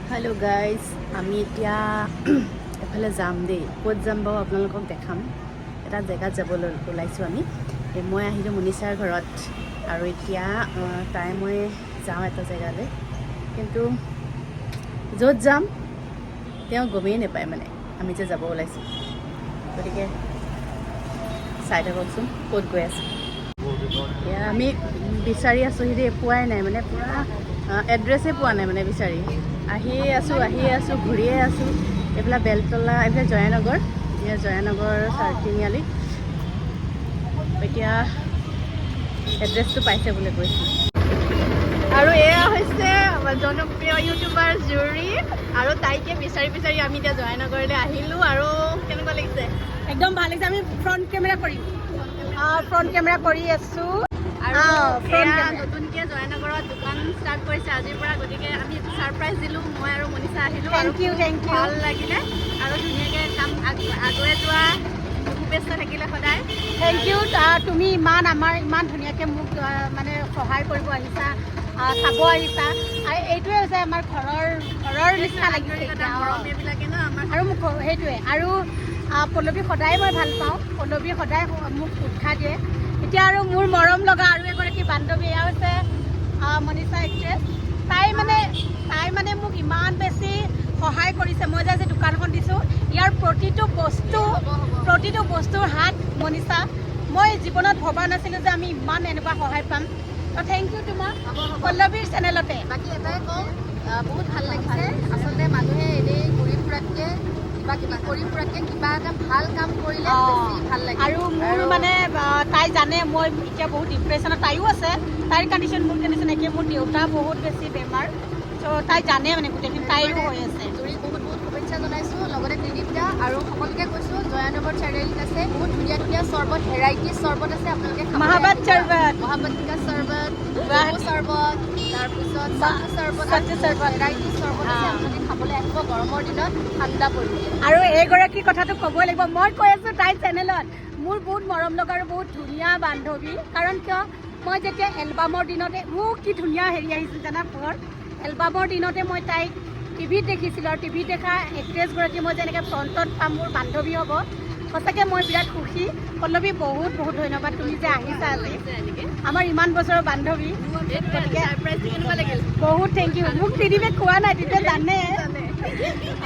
hello guys আমি এতিয়া এফালে যাম দেই ক'ত যাম বাৰু আপোনালোকক দেখাম এটা জেগাত যাবলৈ ওলাইছোঁ আমি মই আহিলোঁ মনীষাৰ ঘৰত আৰু এতিয়া তাই মই যাওঁ এটা জেগালৈ কিন্তু য'ত যাম তেওঁ গমেই নাপায় মানে আমি যে যাব ওলাইছোঁ গতিকে চাই থাককচোন ক'ত গৈ আছোঁ এতিয়া আমি বিচাৰি আছোঁ দেই পোৱাই নাই মানে পূৰা এড্ৰেছে পোৱা নাই মানে বিচাৰি আহিয়ে আছোঁ ঘূৰিয়ে আছোঁ এইফালে বেলতলা এইফালে জয়ানগৰ এতিয়া জয়ানগৰ তিনিআলি এতিয়া এড্ৰেছটো পাইছে বুলি কৈছোঁ আৰু এয়া হৈছে জনপ্ৰিয় ইউটিউবাৰ জুৰি আৰু তাইকে বিচাৰি আমি এতিয়া জয়ানগৰলৈ আহিলোঁ আৰু কেনেকুৱা লাগিছে একদম ভাল লাগিছে আমি ফ্ৰণ্ট কেমেৰা কৰি আছোঁ আৰু নতুনকৈ জয়ানগৰত দোকান ষ্টাৰ্ট কৰিছে আজিৰ পৰা গতিকে আমি ছাৰপ্ৰাইজ দিলোঁ মই আৰু মনীষা আহিলোঁ থেংক ইউ ভাল লাগিলে আৰু ধুনীয়াকৈ কাম আগুৱাই যোৱা শুভেচ্ছা থাকিলে সদায় থেংক ইউ তুমি ইমান ধুনীয়াকৈ মোক মানে সহায় কৰিব আহিছা চাব আহিছা আৰু এইটোৱে হৈছে আমাৰ ঘৰৰ নিচিনা লাগিছে এইবিলাকে ন আমাৰ আৰু মোক সেইটোৱে আৰু পল্লৱী সদায় মই ভাল পাওঁ পল্লৱী সদায় মোক উৎসাহ দিয়ে এতিয়া আৰু মোৰ মৰম লগা আৰু এগৰাকী বান্ধৱী এয়া হৈছে মনীষা এক্ট্ৰেছ তাই মানে মোক ইমান বেছি সহায় কৰিছে মই যে আজি দোকানখন দিছোঁ ইয়াৰ প্ৰতিটো বস্তুৰ হাত মনীষা মই জীৱনত ভবা নাছিলোঁ যে আমি ইমান এনেকুৱা সহায় পাম থেংক ইউ তোমাক পল্লৱীৰ চেনেলতে বাকী এটাই কওঁ বহুত ভাল লাগিছে আচলতে মানুহে এনেই ঘূৰি ফুৰাতকৈ কিবা এটা ভাল কাম কৰিলে বেছি ভাল লাগে আৰু মোৰ মানে তাই জানে মই এতিয়া বহুত ডিপ্ৰেশ্যনত তাইও আছে তাইৰ কণ্ডিশ্যন মোৰ কণ্ডিশ্যন একে মোৰ দেউতা বহুত বেছি বেমাৰ চ' তাই জানে মানে গোটেইখিনি তাইৰো হৈ আছে জুৰিক বহুত শুভেচ্ছা জনাইছোঁ লগতে ত্ৰিদীপ দা আৰু সকলোকে কৈছোঁ জয়ানগৰ চাৰিআলিত আছে বহুত ধুনীয়া চৰ্বত ভেৰাইটিজ চৰ্বত আছে আপোনালোকে মহাবাত চৰ্বত মহাবাতিকা চৰ্বত চৰ্বত তাৰপিছত চৰ্বত ভেৰাইটিজ চৰ্বত আছে আপোনালোকে খাবলৈ আহিব গৰমৰ দিনত ঠাণ্ডা পৰিব আৰু এইগৰাকী কথাটো ক'বই লাগিব মই কৈ আছোঁ তাইৰ চেনেলত মোৰ বহুত মৰম লগা আৰু বহুত ধুনীয়া বান্ধৱী কাৰণ কিয় মই যেতিয়া এলবামৰ দিনতে মোক কি ধুনীয়া হেৰি আহিছিল জানা ঘৰ এলবামৰ দিনতে মই তাইক টিভিত দেখিছিলোঁ আৰু টিভিত দেখা এক্ট্ৰেছগৰাকী মই যেনেকৈ ফ্ৰণ্টত পাম মোৰ বান্ধৱী হ'ব সঁচাকৈ মই বিৰাট সুখী পল্লৱী বহুত ধন্যবাদ তুমি যে আহিছা আজি আমাৰ ইমান বছৰৰ বান্ধৱী বহুত থেংক ইউ মোক ত্ৰিদীপে কোৱা নাই তেতিয়া জানে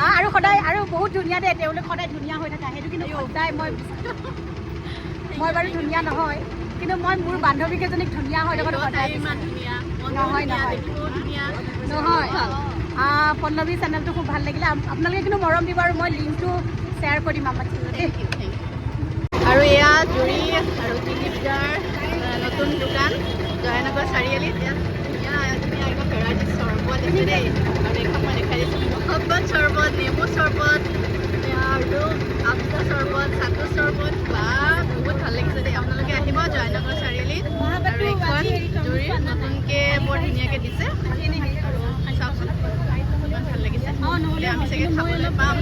আৰু সদায় আৰু বহুত ধুনীয়া দে তেওঁলোক সদায় ধুনীয়া হৈ থাকে সেইটো কিন্তু সদায় মই বাৰু ধুনীয়া নহয় কিন্তু মই মোৰ বান্ধৱীকেইজনীক ধুনীয়া হৈ থকাটো সদায় নহয় পল্লৱী চেনেলটো খুব ভাল লাগিলে আপোনালোকে কিন্তু মৰম দিব আৰু মই লিংকটো শ্বেয়াৰ কৰি দিম আমাৰ চেনেলতে আৰু এয়া জুৰি আৰু ত্ৰিদীপ দাৰ নতুন দোকান জয়ানগৰ চাৰিআলিত একদম ভেৰাইটিজ চৰ্বত আছে দেই আৰু এইখন মই দেখাই দিছোঁ মহব্বত চৰ্বত নেমু চৰ্বত আৰু আফ্টা চৰ্বত চাটু চৰ্বত বা বহুত ভাল লাগিছে দেই আপোনালোকে আহিব জয়ানগৰ চাৰিআলিত আৰু এইখন জুৰিৰ নতুনকৈ বৰ ধুনীয়াকৈ দিছে চাওকচোন ইমান ভাল লাগিছে আমি চাগে খাবলৈ পাম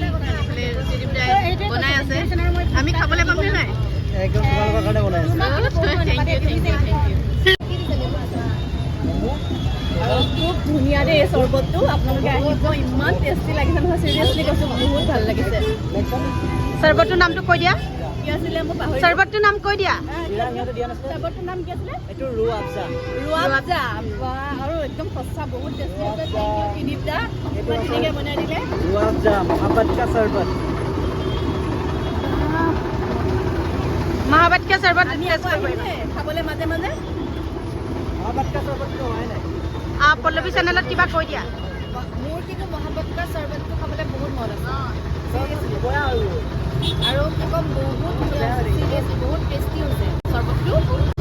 ত্ৰিদীপ দাই বনাই আছে আমি খাবলৈ পাম নে নাই খুব ধুনীয়া দেই এই চৰ্বতটো আপোনালোকে আহিব ইমান টেষ্টি লাগিছে নহয় চিৰিয়াছলি কৈছোঁ বহুত ভাল লাগিছে চৰ্বতটোৰ নামটো কৈ দিয়া কি আছিলে মই পাহৰি চৰ্বতটোৰ নাম কৈ দিয়া চৰ্বতটোৰ নাম কি আছিলে এইটো ৰুহ আফজা আৰু একদম সঁচা বহুত টেষ্টি আছে থেংক ইউ ত্ৰিদীপ দা ইমান ধুনীয়াকৈ বনাই দিলে ৰুহ আফজা মহাবাত কা চৰ্বত মহাবাত কা চৰ্বত খাবলৈ মাজে মাজে মহাবাত কা চৰ্বতটো হোৱাই নাই পল্লৱী চেনেলত কিবা কৈ দিয়া মোৰ কিন্তু মহাবাতিকা চৰ্বতটো খাবলৈ বহুত মন আছে বয়া আৰু আৰু একদম বহুত টেষ্টি হৈছে চৰ্বতটো